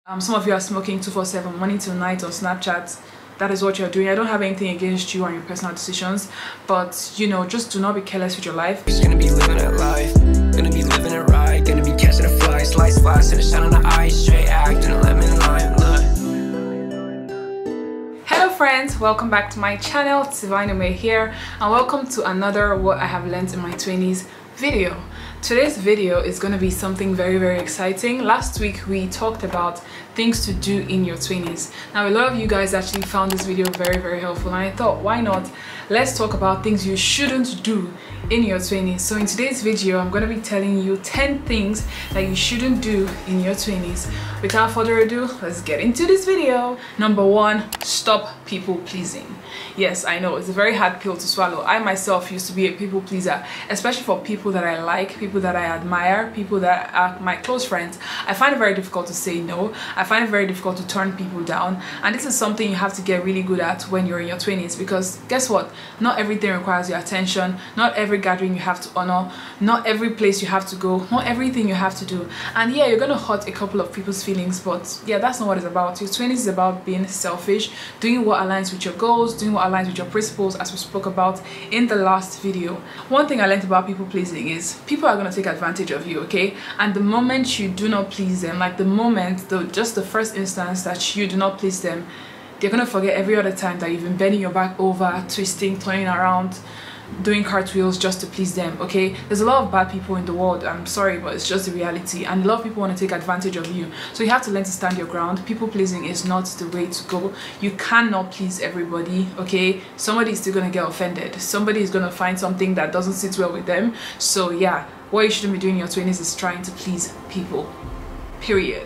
Some of you are smoking 247 morning till night on Snapchat. That is what you're doing. I don't have anything against you and your personal decisions, but you know, just do not be careless with your life. Just gonna be living that life, gonna be living it right, gonna be catching a fly, slice, and the sun on the ice, straight acting a lemon lime. Look. Hello friends, welcome back to my channel. Dyvynelydivine here, and welcome to another What I Have Learned in My 20s video. Today's video is going to be something very exciting. Last week we talked about things to do in your 20s. Now a lot of you guys actually found this video very helpful, and I thought, why not, let's talk about things you shouldn't do in your 20s. So in today's video I'm going to be telling you 10 things that you shouldn't do in your 20s. Without further ado, let's get into this video. Number 1, stop people pleasing. Yes, I know it's a very hard pill to swallow. I myself used to be a people pleaser, especially for people that I like, people that I admire, people that are my close friends. I find it very difficult to say no. I find it very difficult to turn people down, and this is something you have to get really good at when you're in your 20s, because guess what, not everything requires your attention, not every gathering you have to honor, not every place you have to go, not everything you have to do. And yeah, you're gonna hurt a couple of people's feelings, but yeah, that's not what it's about. Your 20s is about being selfish, doing what aligns with your goals, doing what aligns with your principles, as we spoke about in the last video. One thing I learned about people pleasing is people are going to take advantage of you, okay? And the moment you do not please them, like the moment, just the first instance that you do not please them, they're going to forget every other time that you've been bending your back over, twisting, turning around, doing cartwheels just to please them, okay? There's a lot of bad people in the world, I'm sorry, but it's just the reality, and a lot of people want to take advantage of you. So you have to learn to stand your ground. People pleasing is not the way to go. You cannot please everybody, okay? Somebody is still going to get offended. Somebody is going to find something that doesn't sit well with them. So yeah, what you shouldn't be doing in your 20s is trying to please people, period.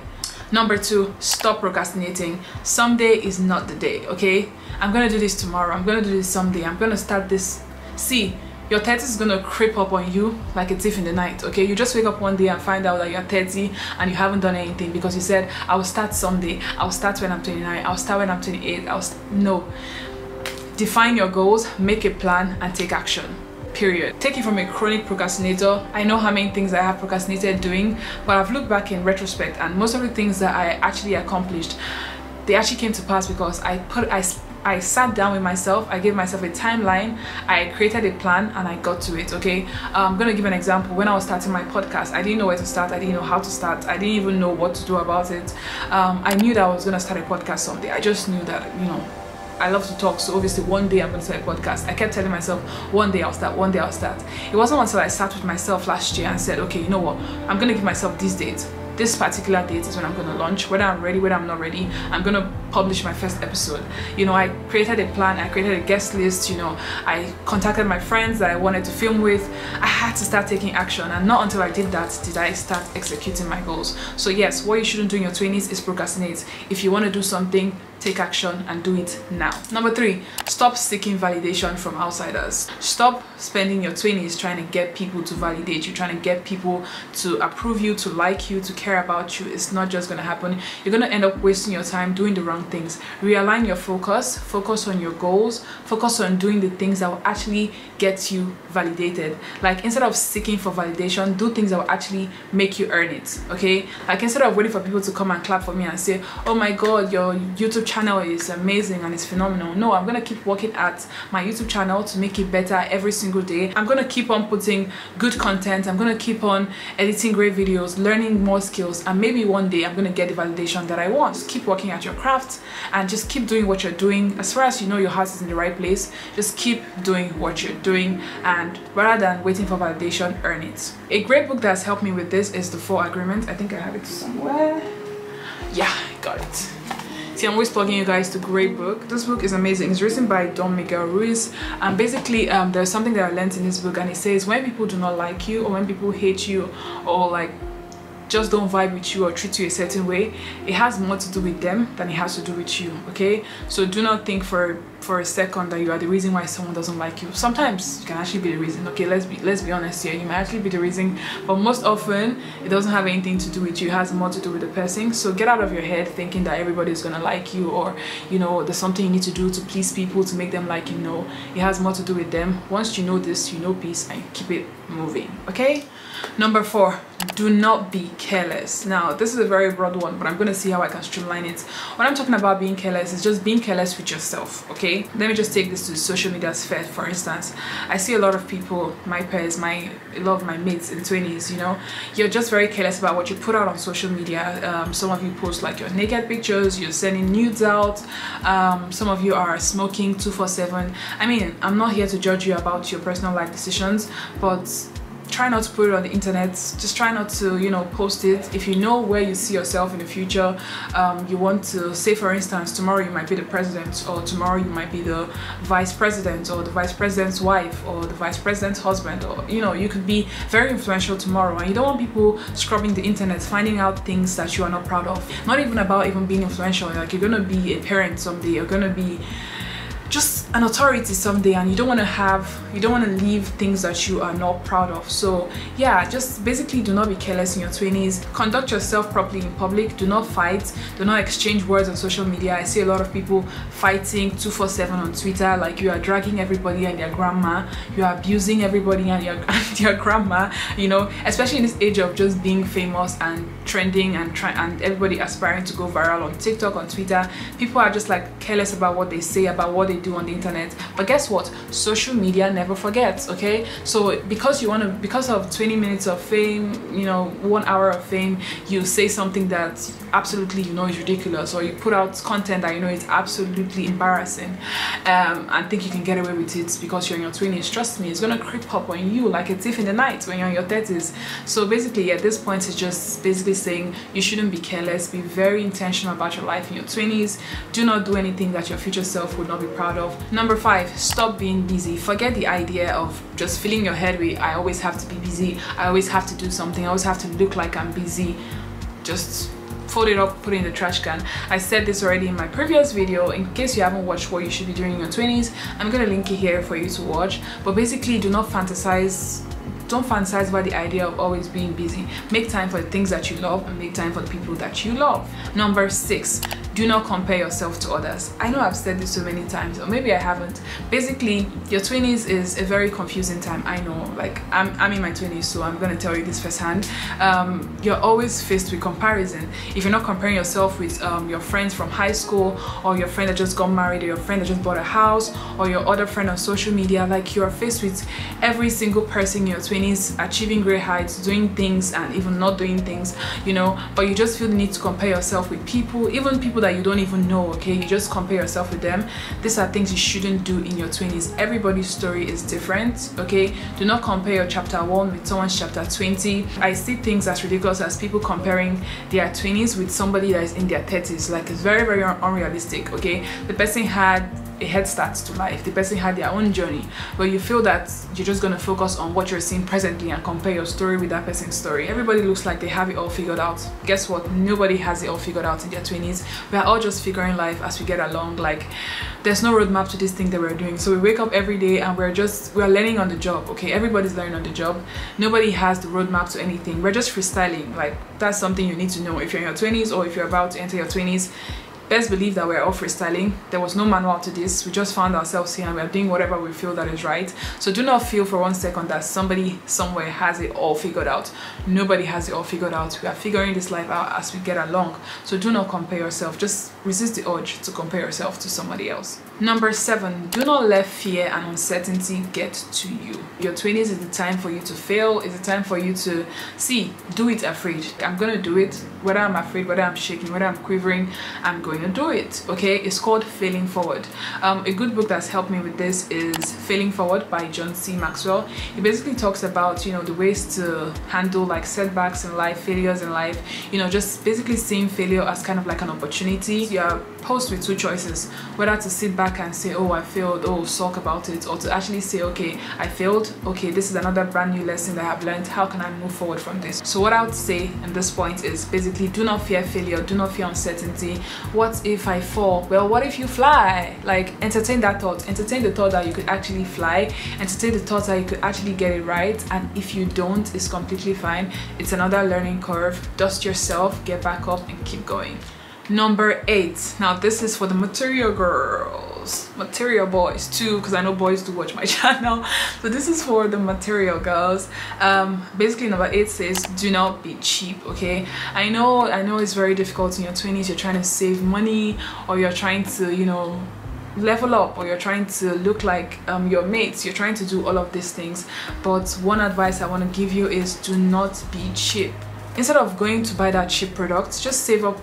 Number 2, stop procrastinating. Someday is not the day, okay? I'm going to do this tomorrow, I'm going to do this someday, I'm going to start this. See, your 30s is gonna creep up on you like a thief in the night, okay? You just wake up one day and find out that you're 30 and you haven't done anything because you said, I will start someday, I'll start when I'm 29, I'll start when I'm 28, no. Define your goals, make a plan, and take action, period. Take it from a chronic procrastinator. I know how many things I have procrastinated doing, but I've looked back in retrospect, and most of the things that I actually accomplished, they actually came to pass because I sat down with myself, I gave myself a timeline, I created a plan, and I got to it, okay? I'm gonna give an example. When I was starting my podcast, I didn't know where to start, I didn't know how to start, I didn't even know what to do about it. I knew that I was gonna start a podcast someday. I just knew that, you know, I love to talk, so obviously one day I'm going to start a podcast. I kept telling myself, one day I'll start, one day I'll start. It wasn't until I sat with myself last year and said, okay, you know what, I'm going to give myself this date. This particular date is when I'm going to launch. Whether I'm ready, whether I'm not ready, I'm going to publish my first episode. You know, I created a plan, I created a guest list, you know, I contacted my friends that I wanted to film with. I had to start taking action, and not until I did that did I start executing my goals. So yes, what you shouldn't do in your 20s is procrastinate. If you want to do something, take action and do it now. Number 3, stop seeking validation from outsiders. Stop spending your 20s trying to get people to validate you, trying to get people to approve you, to like you, to care about you. It's not just gonna happen. You're gonna end up wasting your time doing the wrong things. Realign your focus on your goals, focus on doing the things that will actually get you validated. Like, instead of seeking for validation, do things that will actually make you earn it, okay? Like, instead of waiting for people to come and clap for me and say, oh my god, your YouTube channel is amazing and it's phenomenal. No, I'm gonna keep working at my YouTube channel to make it better every single day. I'm gonna keep on putting good content, I'm gonna keep on editing great videos, learning more skills, and maybe one day I'm gonna get the validation that I want. Just keep working at your craft and just keep doing what you're doing. As far as you know your heart is in the right place, just keep doing what you're doing, and rather than waiting for validation, earn it. A great book that's helped me with this is The 4 Agreements. I think I have it somewhere. Yeah, I got it. See, I'm always plugging you guys to great book. This book is amazing. It's written by Don Miguel Ruiz, and basically there's something that I learned in this book, and it says when people do not like you, or when people hate you, or like just don't vibe with you or treat you a certain way, it has more to do with them than it has to do with you, okay? So do not think for a second that you are the reason why someone doesn't like you. Sometimes you can actually be the reason, okay? Let's be honest here. You might actually be the reason, but most often it doesn't have anything to do with you. It has more to do with the person. So get out of your head thinking that everybody is gonna like you, or you know, there's something you need to do to please people to make them like you. No, it has more to do with them. Once you know this, you know peace, and keep it moving. Okay, number 4, do not be careless. Now this is a very broad one, but I'm going to see how I can streamline it. When I'm talking about being careless, it's just being careless with yourself. Okay, let me just take this to social media sphere. For instance, I see a lot of people, my peers, a lot of my mates in 20s, you know, you're just very careless about what you put out on social media. Some of you post like your naked pictures, you're sending nudes out, some of you are smoking 24/7. I mean, I'm not here to judge you about your personal life decisions, but try not to put it on the internet. Just try not to, you know, post it. If you know where you see yourself in the future, you want to say, for instance, tomorrow you might be the president, or tomorrow you might be the vice president, or the vice president's wife, or the vice president's husband, or, you know, you could be very influential tomorrow, and you don't want people scrubbing the internet, finding out things that you are not proud of. Not even about even being influential, like you're gonna be a parent someday, you're gonna be just an authority someday, and you don't want to leave things that you are not proud of. So yeah, just basically do not be careless in your 20s. Conduct yourself properly in public. Do not fight. Do not exchange words on social media. I see a lot of people fighting 24/7 on Twitter, like you are dragging everybody and their grandma, you are abusing everybody and your grandma, you know, especially in this age of just being famous and trending and everybody aspiring to go viral on TikTok, on Twitter. People are just like careless about what they say, about what they do on the internet. But guess what? Social media never forgets. Okay, so because of 20 minutes of fame, you know, 1 hour of fame, you say something that absolutely you know is ridiculous, or you put out content that you know is absolutely embarrassing, and think you can get away with it because you're in your 20s. Trust me, it's gonna creep up on you like a thief in the night when you're in your 30s. So basically at this point, it's just basically saying you shouldn't be careless. Be very intentional about your life in your 20s. Do not do anything that your future self would not be proud of. Number 5, stop being busy. Forget the idea of just filling your head with I always have to be busy, I always have to do something, I always have to look like I'm busy. Just fold it up, put it in the trash can. I said this already in my previous video. In case you haven't watched what you should be doing in your 20s, I'm gonna link it here for you to watch. But basically, don't fantasize about the idea of always being busy. Make time for the things that you love, and make time for the people that you love. Number 6, do not compare yourself to others. I know I've said this so many times, or maybe I haven't. Basically, your 20s is a very confusing time. I know, like I'm in my 20s, so I'm gonna tell you this firsthand. You're always faced with comparison. If you're not comparing yourself with your friends from high school, or your friend that just got married, or your friend that just bought a house, or your other friend on social media, like you're faced with every single person in your 20s achieving great heights, doing things and even not doing things, you know, but you just feel the need to compare yourself with people, even people that you don't even know. Okay, you just compare yourself with them. These are things you shouldn't do in your 20s. Everybody's story is different. Okay, do not compare your chapter 1 with someone's chapter 20. I see things as ridiculous as people comparing their 20s with somebody that is in their 30s. Like, it's very, very unrealistic. Okay, the person had a head start to life, the person had their own journey, but you feel that you're just going to focus on what you're seeing presently and compare your story with that person's story. Everybody looks like they have it all figured out. Guess what? Nobody has it all figured out in their 20s. We're all just figuring life as we get along. Like, there's no roadmap to this thing that we're doing. So we wake up every day and we're learning on the job. Okay, everybody's learning on the job. Nobody has the roadmap to anything. We're just freestyling. Like, that's something you need to know if you're in your 20s, or if you're about to enter your 20s. Best believe that we're all freestyling. There was no manual to this. We just found ourselves here and we're doing whatever we feel that is right. So do not feel for 1 second that somebody somewhere has it all figured out. Nobody has it all figured out. We are figuring this life out as we get along. So do not compare yourself. Just resist the urge to compare yourself to somebody else. Number 7, do not let fear and uncertainty get to you. Your 20s is the time for you to fail. It's the time for you to do it afraid. I'm gonna do it, whether I'm afraid, whether I'm shaking, whether I'm quivering, I'm going to do it. Okay, it's called Failing Forward. A good book that's helped me with this is Failing Forward by John C. Maxwell. He basically talks about, you know, the ways to handle like setbacks in life, failures in life, you know, just basically seeing failure as kind of like an opportunity. You are posed with 2 choices, whether to sit back and say, oh, I failed, oh, sulk about it, or to actually say, okay, I failed, okay, this is another brand new lesson that I've learned, how can I move forward from this? So what I would say at this point is basically, do not fear failure, do not fear uncertainty. What if I fall? Well, what if you fly? Like, entertain that thought. Entertain the thought that you could actually fly. Entertain the thought that you could actually get it right. And if you don't, it's completely fine. It's another learning curve. Dust yourself, get back up, and keep going. Number 8. Now this is for the material girls. girls, material boys too, because I know boys do watch my channel. So this is for the material girls. Basically number 8 says do not be cheap. Okay, I know it's very difficult in your 20s. You're trying to save money, or you're trying to, you know, level up, or you're trying to look like your mates. You're trying to do all of these things, but one advice I want to give you is do not be cheap. Instead of going to buy that cheap product, just save up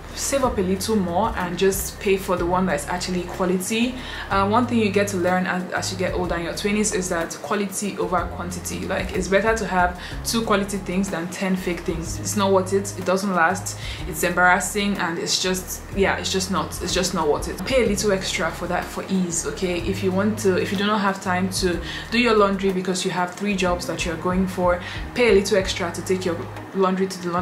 a little more and just pay for the one that's actually quality. One thing you get to learn as you get older in your 20s is that quality over quantity. Like, it's better to have 2 quality things than 10 fake things. It's not worth it. It doesn't last. It's embarrassing, and it's just, yeah, it's just not worth it. Pay a little extra for that, for ease. Okay, if you do not have time to do your laundry because you have 3 jobs that you're going for, pay a little extra to take your laundry to the laundromat.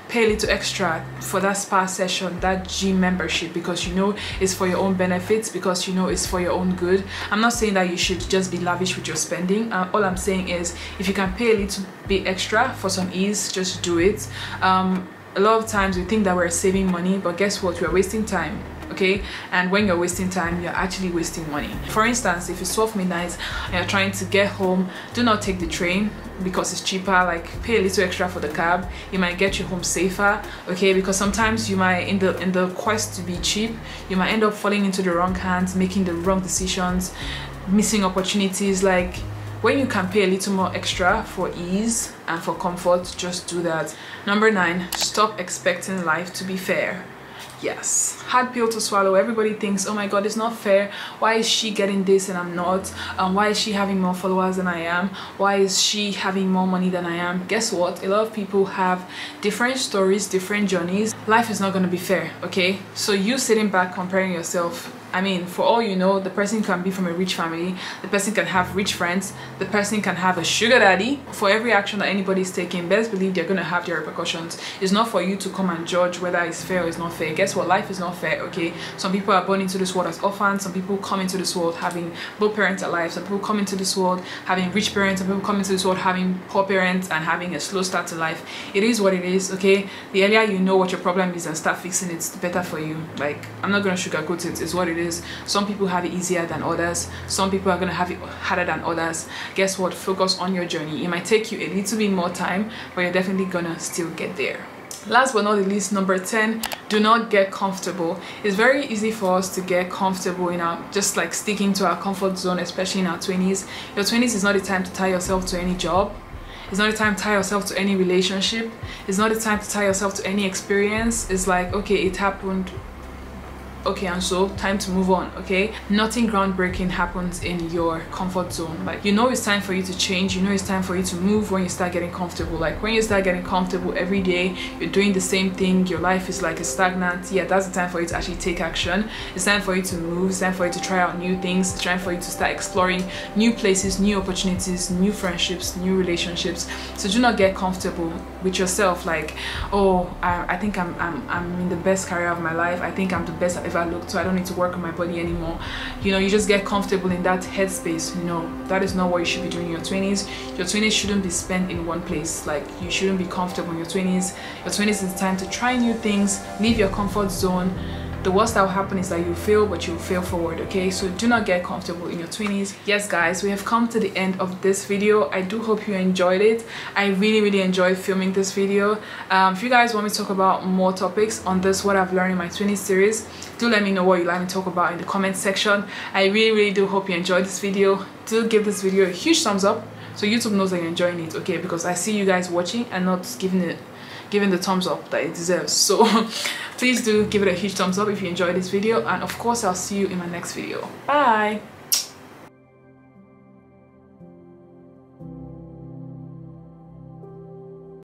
Pay a little extra for that spa session, that gym membership, because you know it's for your own benefits, because you know it's for your own good. I'm not saying that you should just be lavish with your spending. All I'm saying is if you can pay a little bit extra for some ease, just do it. A lot of times we think that we're saving money, but guess what? We're wasting time. Okay, and when you're wasting time, you're actually wasting money. For instance, if it's 12 midnight and you're trying to get home, do not take the train because it's cheaper. Like, pay a little extra for the cab. It might get you home safer. Okay, because sometimes you might, in the quest to be cheap, you might end up falling into the wrong hands, making the wrong decisions, missing opportunities. Like, when you can pay a little more extra for ease and for comfort, just do that. Number 9, stop expecting life to be fair. Yes, hard pill to swallow. Everybody thinks, oh my god, it's not fair. Why is she getting this and I'm not? Why is she having more followers than I am? Why is she having more money than I am? Guess what? A lot of people have different stories, different journeys. Life is not going to be fair. Okay, so you sitting back comparing yourself, I mean, for all you know, the person can be from a rich family, the person can have rich friends, the person can have a sugar daddy. For every action that anybody is taking, best believe they're going to have their repercussions. It's not for you to come and judge whether it's fair or it's not fair. Guess what? Life is not fair. Okay, some people are born into this world as orphans. Some people come into this world having both parents alive. Some people come into this world having rich parents. Some people come into this world having poor parents and having a slow start to life. It is what it is. Okay, the earlier you know what your problem is and start fixing it, the better for you. Like, I'm not going to sugarcoat it. It's what it is. Some people have it easier than others. Some people are going to have it harder than others. Guess what? Focus on your journey. It might take you a little bit more time, but you're definitely gonna still get there. Last but not the least, number 10, do not get comfortable. It's very easy for us to get comfortable in our, just like sticking to our comfort zone, especially in our 20s. Your 20s is not the time to tie yourself to any job. It's not the time to tie yourself to any relationship. It's not the time to tie yourself to any experience. It's like, okay, it happened. Okay, and so time to move on. Okay, nothing groundbreaking happens in your comfort zone. Like, you know it's time for you to change, you know it's time for you to move when you start getting comfortable. Like, when you start getting comfortable every day, you're doing the same thing, your life is like a stagnant. Yeah, that's the time for you to actually take action. It's time for you to move. It's time for you to try out new things. It's time for you to start exploring new places, new opportunities, new friendships, new relationships. So do not get comfortable with yourself. Like, oh, I think I'm in the best career of my life. I think I'm the best I've ever looked, so I don't need to work on my body anymore. You know, you just get comfortable in that headspace. You know, that is not what you should be doing in your 20s. Your 20s shouldn't be spent in one place. Like, you shouldn't be comfortable in your 20s. Your 20s is the time to try new things, leave your comfort zone. The worst that will happen is that you fail, but you'll fail forward. Okay, so do not get comfortable in your 20s. Yes guys, we have come to the end of this video. I do hope you enjoyed it. I really enjoyed filming this video. If you guys want me to talk about more topics on this what I've learned in my 20s series, do let me know what you'd like me to talk about in the comment section. I really do hope you enjoyed this video. Do give this video a huge thumbs up so YouTube knows that you're enjoying it. Okay, because I see you guys watching and not giving the thumbs up that it deserves. So please do give it a huge thumbs up if you enjoyed this video, and of course I'll see you in my next video. Bye.